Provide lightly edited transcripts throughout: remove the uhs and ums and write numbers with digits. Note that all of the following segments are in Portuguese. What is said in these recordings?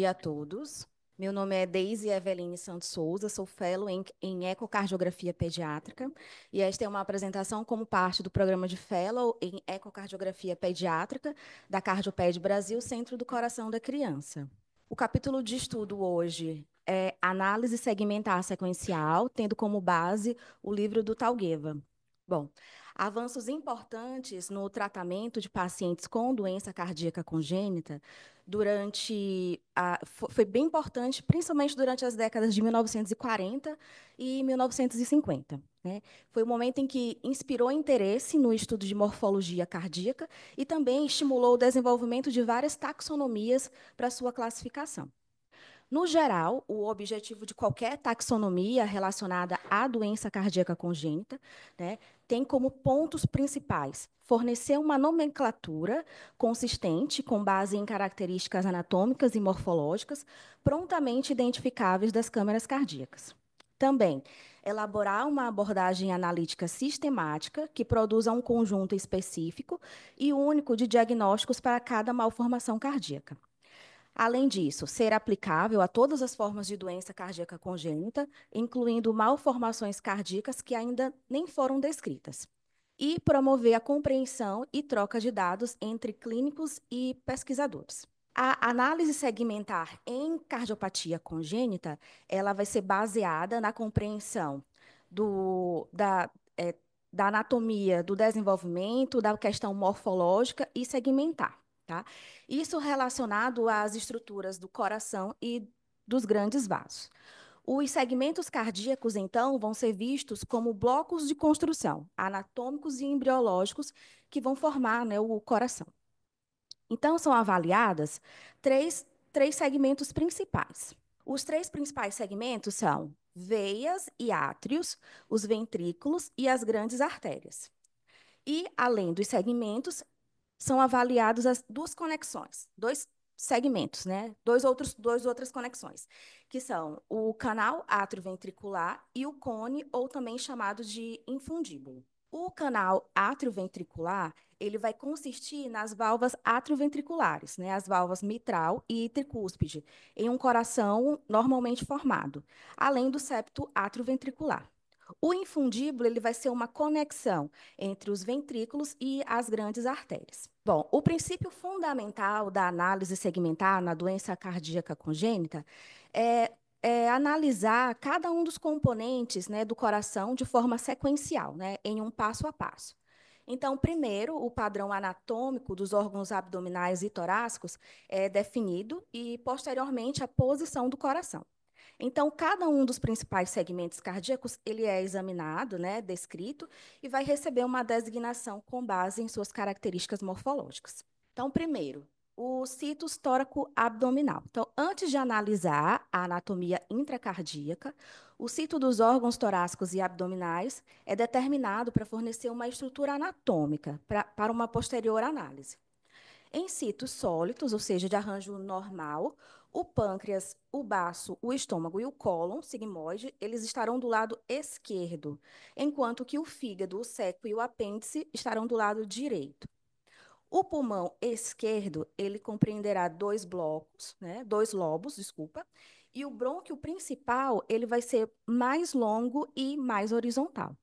dia a todos. Meu nome é Deise Eveline Santos Souza, sou fellow em ecocardiografia pediátrica e esta é uma apresentação como parte do programa de fellow em ecocardiografia pediátrica da Cardioped Brasil, Centro do Coração da Criança. O capítulo de estudo hoje é Análise Segmentar Sequencial, tendo como base o livro do Talgueva. Bom, avanços importantes no tratamento de pacientes com doença cardíaca congênita foi bem importante, principalmente durante as décadas de 1940 e 1950. Né? Foi o momento em que inspirou interesse no estudo de morfologia cardíaca e também estimulou o desenvolvimento de várias taxonomias para sua classificação. No geral, o objetivo de qualquer taxonomia relacionada à doença cardíaca congênita, né, tem como pontos principais fornecer uma nomenclatura consistente com base em características anatômicas e morfológicas prontamente identificáveis das câmaras cardíacas. Também, elaborar uma abordagem analítica sistemática que produza um conjunto específico e único de diagnósticos para cada malformação cardíaca. Além disso, ser aplicável a todas as formas de doença cardíaca congênita, incluindo malformações cardíacas que ainda nem foram descritas. E promover a compreensão e troca de dados entre clínicos e pesquisadores. A análise segmentar em cardiopatia congênita, ela vai ser baseada na compreensão do, da, é, da anatomia do desenvolvimento, da questão morfológica e segmentar. Tá? Isso relacionado às estruturas do coração e dos grandes vasos. Os segmentos cardíacos, então, vão ser vistos como blocos de construção anatômicos e embriológicos que vão formar, né, o coração. Então, são avaliadas três segmentos principais. Os três principais segmentos são veias e átrios, os ventrículos e as grandes artérias. E, além dos segmentos, são avaliados as duas conexões, dois segmentos, né? Duas outras conexões, que são o canal atrioventricular e o cone, ou também chamado de infundíbulo. O canal atrioventricular, ele vai consistir nas válvulas atrioventriculares, né? As válvulas mitral e tricúspide, em um coração normalmente formado, além do septo atrioventricular. O infundíbulo ele vai ser uma conexão entre os ventrículos e as grandes artérias. Bom, o princípio fundamental da análise segmentar na doença cardíaca congênita é analisar cada um dos componentes, né, do coração de forma sequencial, né, em um passo a passo. Então, primeiro, o padrão anatômico dos órgãos abdominais e torácicos é definido e, posteriormente, a posição do coração. Então, cada um dos principais segmentos cardíacos, ele é examinado, né, descrito, e vai receber uma designação com base em suas características morfológicas. Então, primeiro, o situs tóraco-abdominal. Então, antes de analisar a anatomia intracardíaca, o sito dos órgãos torácicos e abdominais é determinado para fornecer uma estrutura anatômica para uma posterior análise. Em sitos sólidos, ou seja, de arranjo normal, o pâncreas, o baço, o estômago e o cólon sigmoide, eles estarão do lado esquerdo, enquanto que o fígado, o seco e o apêndice estarão do lado direito. O pulmão esquerdo, ele compreenderá dois blocos, né, dois lobos, desculpa, e o brônquio principal, ele vai ser mais longo e mais horizontal.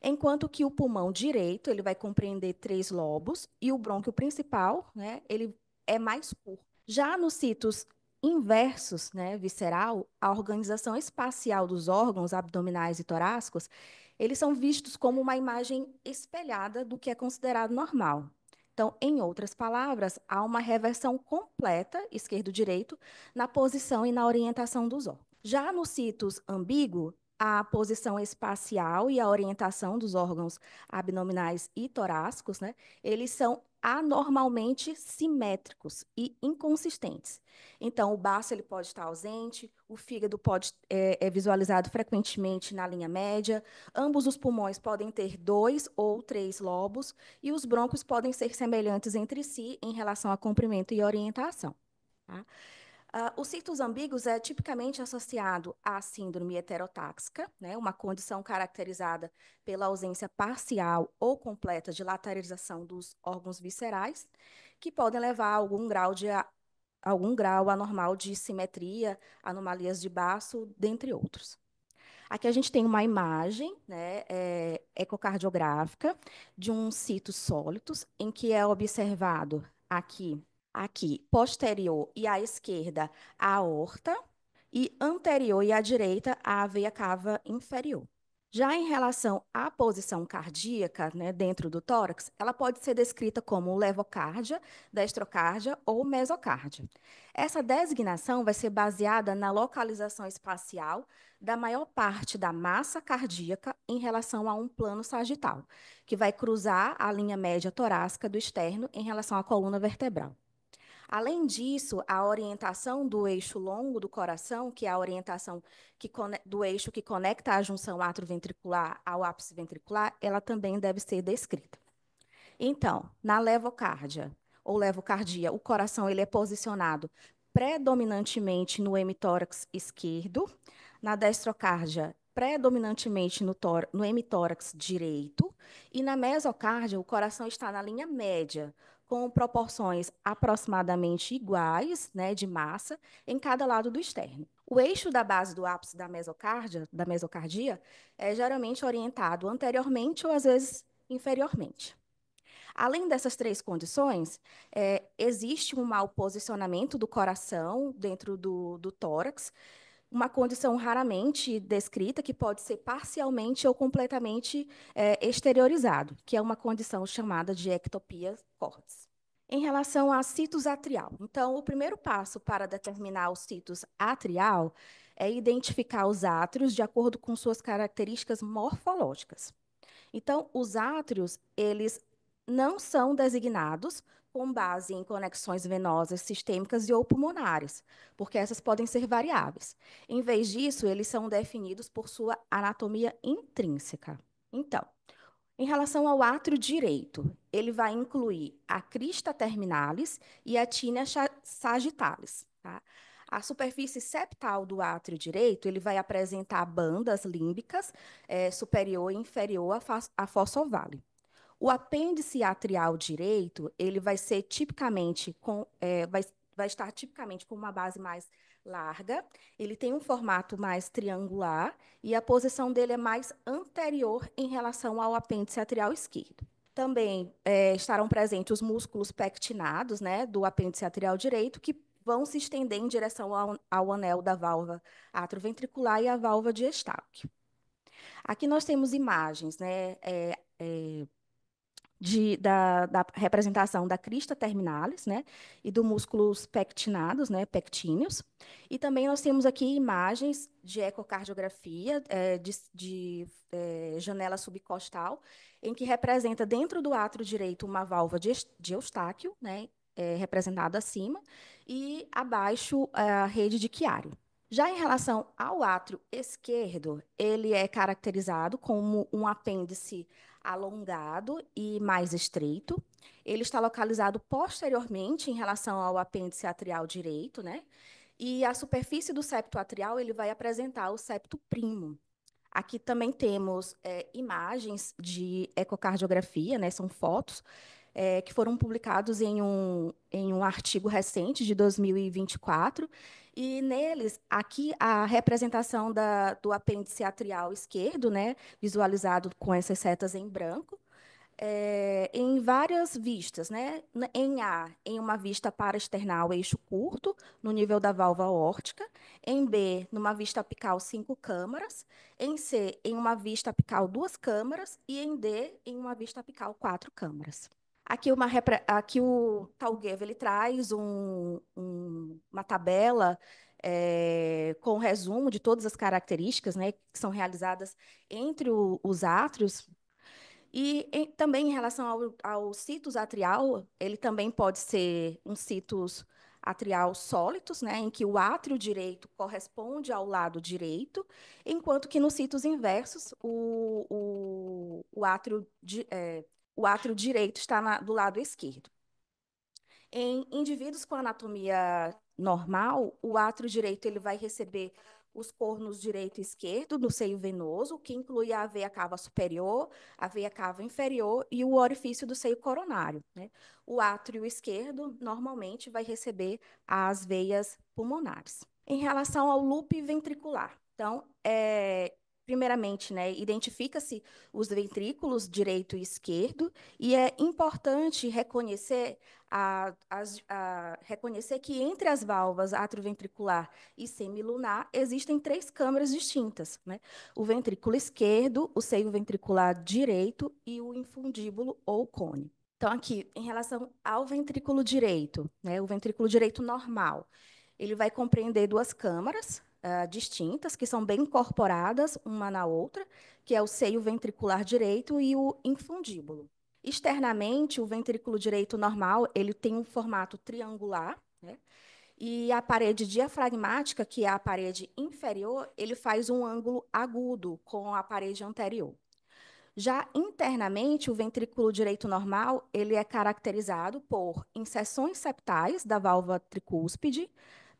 Enquanto que o pulmão direito, ele vai compreender três lobos e o brônquio principal, né, ele é mais curto. Já nos sítios inversos, né, visceral, a organização espacial dos órgãos abdominais e torácicos, eles são vistos como uma imagem espelhada do que é considerado normal. Então, em outras palavras, há uma reversão completa, esquerdo-direito, na posição e na orientação dos órgãos. Já nos sítios ambíguo, a posição espacial e a orientação dos órgãos abdominais e torácicos, né, eles são anormalmente simétricos e inconsistentes. Então, o baço ele pode estar ausente, o fígado pode é visualizado frequentemente na linha média, ambos os pulmões podem ter dois ou três lobos e os brônquios podem ser semelhantes entre si em relação a comprimento e orientação. Tá? O situs ambíguos é tipicamente associado à síndrome heterotáxica, né, uma condição caracterizada pela ausência parcial ou completa de lateralização dos órgãos viscerais, que podem levar a algum grau de algum grau anormal de simetria, anomalias de baço, dentre outros. Aqui a gente tem uma imagem, né, ecocardiográfica de um citos sólitos, em que é observado aqui posterior e à esquerda a aorta, e anterior e à direita a veia cava inferior. Já em relação à posição cardíaca, né, dentro do tórax, ela pode ser descrita como levocárdia, destrocárdia ou mesocárdia. Essa designação vai ser baseada na localização espacial da maior parte da massa cardíaca em relação a um plano sagital, que vai cruzar a linha média torácica do externo em relação à coluna vertebral. Além disso, a orientação do eixo longo do coração, que é a orientação do eixo que conecta a junção atrioventricular ao ápice ventricular, ela também deve ser descrita. Então, na levocárdia ou levocardia, o coração ele é posicionado predominantemente no hemitórax esquerdo, na destrocárdia, predominantemente no hemitórax direito, e na mesocárdia, o coração está na linha média, com proporções aproximadamente iguais, né, de massa, em cada lado do externo. O eixo da base do ápice da mesocardia, é geralmente orientado anteriormente ou às vezes inferiormente. Além dessas três condições, existe um mau posicionamento do coração dentro do tórax, uma condição raramente descrita, que pode ser parcialmente ou completamente exteriorizado, que é uma condição chamada de ectopia cordis. Em relação a citos atrial, então, o primeiro passo para determinar o citos atrial é identificar os átrios de acordo com suas características morfológicas. Então, os átrios, eles não são designados com base em conexões venosas sistêmicas e ou pulmonares, porque essas podem ser variáveis. Em vez disso, eles são definidos por sua anatomia intrínseca. Então, em relação ao átrio direito, ele vai incluir a crista terminalis e a tinea sagittalis. Tá? A superfície septal do átrio direito, ele vai apresentar bandas límbicas superior e inferior à fossa ovale. O apêndice atrial direito, ele vai ser tipicamente vai estar tipicamente com uma base mais larga, ele tem um formato mais triangular e a posição dele é mais anterior em relação ao apêndice atrial esquerdo. Também estarão presentes os músculos pectinados, né, do apêndice atrial direito, que vão se estender em direção ao anel da válvula atrioventricular e à válvula de Eustáquio. Aqui nós temos imagens, né, da representação da crista terminalis, né, e do músculos pectinados, né, pectíneos. E também nós temos aqui imagens de ecocardiografia de janela subcostal, em que representa dentro do átrio direito uma válvula de Eustáquio, né, representada acima, e abaixo a rede de Chiari. Já em relação ao átrio esquerdo, ele é caracterizado como um apêndice alongado e mais estreito. Ele está localizado posteriormente em relação ao apêndice atrial direito, né? E a superfície do septo atrial ele vai apresentar o septo primo. Aqui também temos imagens de ecocardiografia, né? São fotos que foram publicados em um artigo recente de 2024, e neles, aqui, a representação do apêndice atrial esquerdo, né, visualizado com essas setas em branco, em várias vistas, né? Em A, em uma vista paraesternal eixo curto, no nível da válvula aórtica. Em B, numa vista apical 5 câmaras. Em C, em uma vista apical 2 câmaras. E em D, em uma vista apical 4 câmaras. Aqui o Talguev ele traz uma tabela com resumo de todas as características, né, que são realizadas entre os átrios. E também em relação ao citus atrial, ele também pode ser um citus atrial sólitus, né, em que o átrio direito corresponde ao lado direito, enquanto que nos citus inversos, o átrio direito está do lado esquerdo. Em indivíduos com anatomia normal, o átrio direito ele vai receber os cornos direito e esquerdo no seio venoso, que inclui a veia cava superior, a veia cava inferior e o orifício do seio coronário, né? O átrio esquerdo normalmente vai receber as veias pulmonares. Em relação ao loop ventricular, então, primeiramente, né, identifica-se os ventrículos direito e esquerdo, e é importante reconhecer que entre as valvas atrioventricular e semilunar existem três câmaras distintas, né? O ventrículo esquerdo, o seio ventricular direito e o infundíbulo ou cone. Então, aqui, em relação ao ventrículo direito, né, o ventrículo direito normal, ele vai compreender duas câmaras distintas, que são bem incorporadas uma na outra, que é o seio ventricular direito e o infundíbulo. Externamente, o ventrículo direito normal ele tem um formato triangular, né? E a parede diafragmática, que é a parede inferior, ele faz um ângulo agudo com a parede anterior. Já internamente, o ventrículo direito normal ele é caracterizado por inserções septais da válvula tricúspide,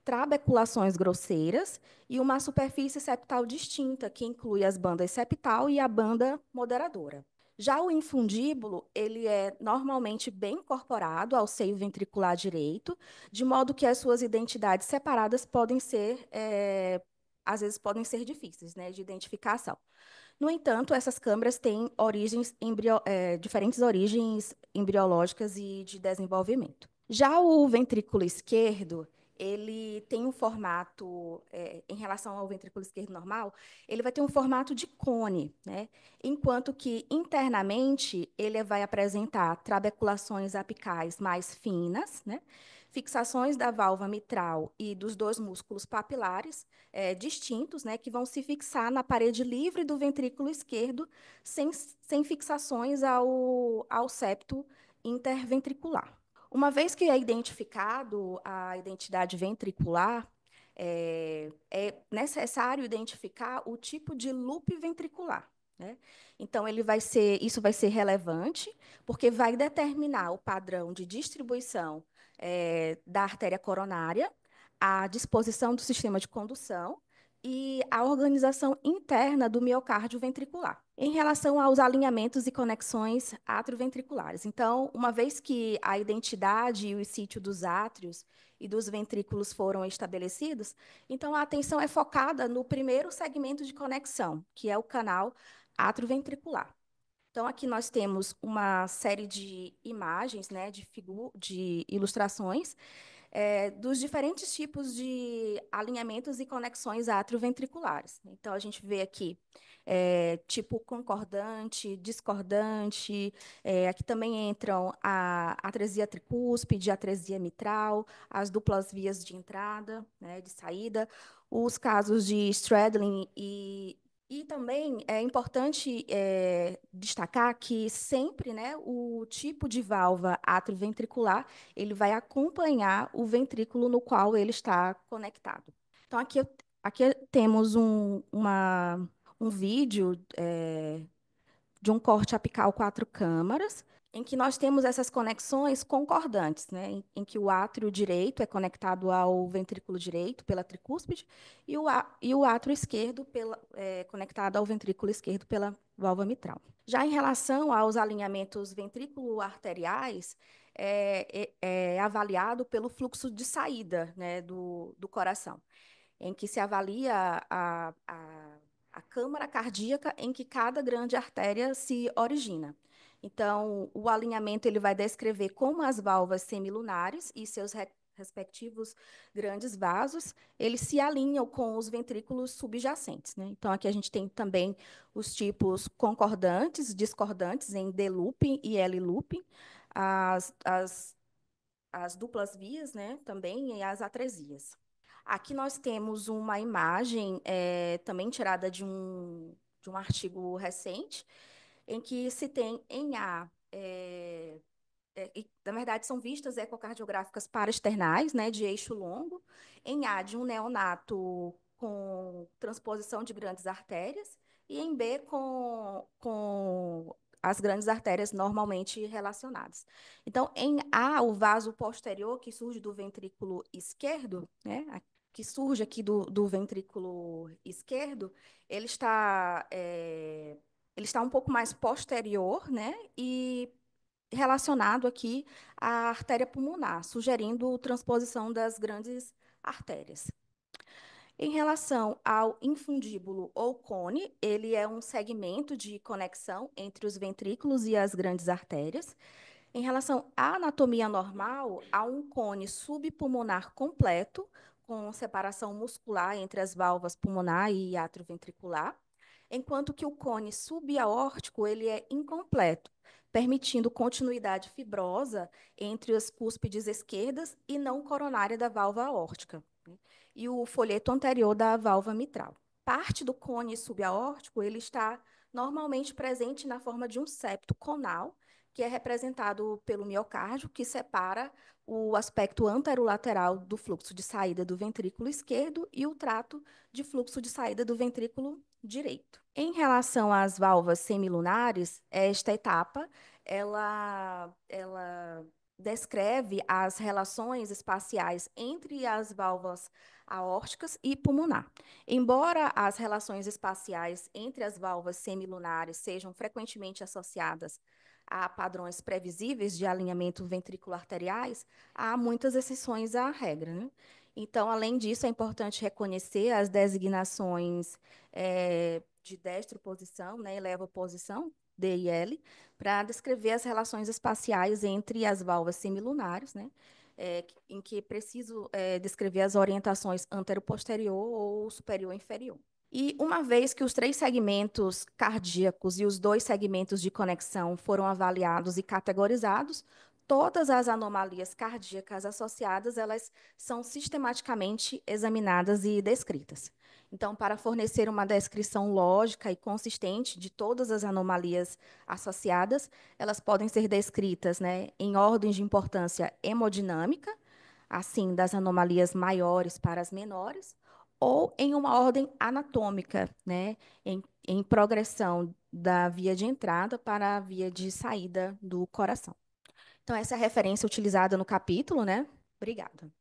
trabeculações grosseiras e uma superfície septal distinta, que inclui as bandas septal e a banda moderadora. Já o infundíbulo, ele é normalmente bem incorporado ao seio ventricular direito, de modo que as suas identidades separadas podem ser, às vezes, podem ser difíceis, né, de identificação. No entanto, essas câmaras têm diferentes origens embriológicas e de desenvolvimento. Já o ventrículo esquerdo, ele tem um formato, em relação ao ventrículo esquerdo normal, ele vai ter um formato de cone, né? Enquanto que internamente ele vai apresentar trabeculações apicais mais finas, né? Fixações da válvula mitral e dos dois músculos papilares distintos, né, que vão se fixar na parede livre do ventrículo esquerdo, sem fixações ao septo interventricular. Uma vez que é identificado a identidade ventricular, é necessário identificar o tipo de loop ventricular, né? Então, isso vai ser relevante, porque vai determinar o padrão de distribuição da artéria coronária, a disposição do sistema de condução e a organização interna do miocárdio ventricular. Em relação aos alinhamentos e conexões atrioventriculares. Então, uma vez que a identidade e o sítio dos átrios e dos ventrículos foram estabelecidos, então a atenção é focada no primeiro segmento de conexão, que é o canal atrioventricular. Então, aqui nós temos uma série de imagens, né, de ilustrações, dos diferentes tipos de alinhamentos e conexões atrioventriculares. Então, a gente vê aqui tipo concordante, discordante, aqui também entram a atresia tricúspide, a atresia mitral, as duplas vias de entrada, né, de saída, os casos de straddling e também é importante destacar que sempre, né, o tipo de válvula atrioventricular ele vai acompanhar o ventrículo no qual ele está conectado. Então, aqui temos um vídeo de um corte apical 4 câmaras, em que nós temos essas conexões concordantes, né? Em que o átrio direito é conectado ao ventrículo direito pela tricúspide e o átrio esquerdo conectado ao ventrículo esquerdo pela válvula mitral. Já em relação aos alinhamentos ventrículo-arteriais, é avaliado pelo fluxo de saída, né, do coração, em que se avalia a câmara cardíaca em que cada grande artéria se origina. Então, o alinhamento ele vai descrever como as válvulas semilunares e seus respectivos grandes vasos, eles se alinham com os ventrículos subjacentes, né? Então, aqui a gente tem também os tipos concordantes, discordantes em D-looping e L-looping, as, as, as duplas vias, né, também, e as atresias. Aqui nós temos uma imagem também tirada de um artigo recente, em que se tem em A, na verdade, são vistas ecocardiográficas paraesternais, né, de eixo longo, em A, de um neonato com transposição de grandes artérias, e em B, com as grandes artérias normalmente relacionadas. Então, em A, o vaso posterior, que surge do ventrículo esquerdo, né, que surge aqui do ventrículo esquerdo, ele está, ele está um pouco mais posterior, né, e relacionado aqui à artéria pulmonar, sugerindo transposição das grandes artérias. Em relação ao infundíbulo ou cone, ele é um segmento de conexão entre os ventrículos e as grandes artérias. Em relação à anatomia normal, há um cone subpulmonar completo, com separação muscular entre as válvulas pulmonar e atrioventricular, enquanto que o cone subaórtico ele é incompleto, permitindo continuidade fibrosa entre as cúspides esquerdas e não coronária da válvula aórtica, né, e o folheto anterior da válvula mitral. Parte do cone subaórtico ele está normalmente presente na forma de um septo conal, que é representado pelo miocárdio, que separa o aspecto anterolateral do fluxo de saída do ventrículo esquerdo e o trato de fluxo de saída do ventrículo direito. Em relação às válvulas semilunares, esta etapa ela descreve as relações espaciais entre as válvulas aórticas e pulmonar. Embora as relações espaciais entre as válvulas semilunares sejam frequentemente associadas a padrões previsíveis de alinhamento ventricular-arteriais, há muitas exceções à regra, né? Então, além disso, é importante reconhecer as designações de destroposição, né, e levoposição, D e L, para descrever as relações espaciais entre as válvulas semilunares, né, em que preciso descrever as orientações antero-posterior ou superior-inferior. E uma vez que os 3 segmentos cardíacos e os 2 segmentos de conexão foram avaliados e categorizados, todas as anomalias cardíacas associadas, elas são sistematicamente examinadas e descritas. Então, para fornecer uma descrição lógica e consistente de todas as anomalias associadas, elas podem ser descritas, né, em ordens de importância hemodinâmica, assim, das anomalias maiores para as menores, ou em uma ordem anatômica, né, em progressão da via de entrada para a via de saída do coração. Então, essa é a referência utilizada no capítulo, né? Obrigada.